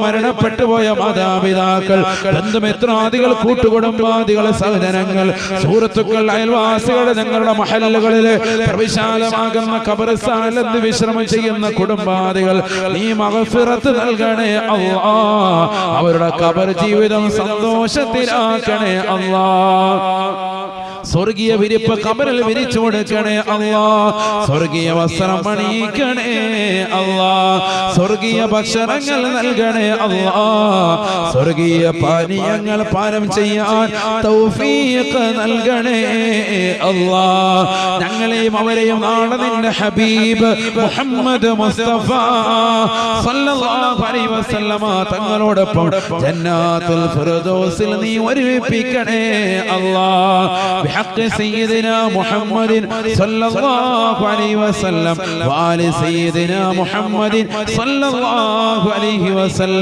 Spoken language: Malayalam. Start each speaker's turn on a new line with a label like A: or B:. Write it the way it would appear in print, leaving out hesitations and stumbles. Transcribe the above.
A: മരണപ്പെട്ടുപോയ മാതാപിതാക്കൾ, ബന്ധുമിത്രാദികൾ, കൂട്ടുകുടുംബാദികൾ, സഹോദരങ്ങൾ, സുഹൃത്തുക്കൾ, അയൽവാസികൾ, ഞങ്ങളുടെ മഹല്ലുകളിലെ പ്രവിശാലമാകുന്ന ഖബർസ്ഥാനിൽ വിശ്രമം ചെയ്യുന്ന കുടുംബാദികൾ, നീ മഗ്ഫിറത്ത് നൽകണേ അല്ലാഹ്. അവരുടെ ഖബർ ജീവിതം സന്തോഷത്തിലാക്കണേ അല്ലാഹ്. സ്വർഗീയ വിരിപ്പ് ഖബറിൽ വിരിച്ചു കൊടുക്കണേ അല്ലാഹ്. സ്വർഗീയ വസ്ത്രം അണിയിക്കണേ അല്ലാഹ്. സ്വർഗീയ ഭക്ഷണങ്ങൾ നൽകണേ അല്ലാഹ്. സ്വർഗീയ പാനീയങ്ങൾ പാനം ചെയ്യാൻ തൗഫീഖ് നൽകണേ അല്ലാഹ്. ഞങ്ങളെയും അവരെയും നാളെ നിന്റെ ഹബീബ് മുഹമ്മദ് മുസ്തഫ സല്ലല്ലാഹു അലൈഹി വസല്ലമ തങ്ങളോടൊപ്പം ജന്നാത്തുൽ ഫിർദൗസിൽ നീ ഒരുമിപ്പിക്കണേ അല്ലാഹ്. بحق سيدنا محمد صلى الله عليه وسلم وآل سيدنا محمد صلى الله عليه وسلم.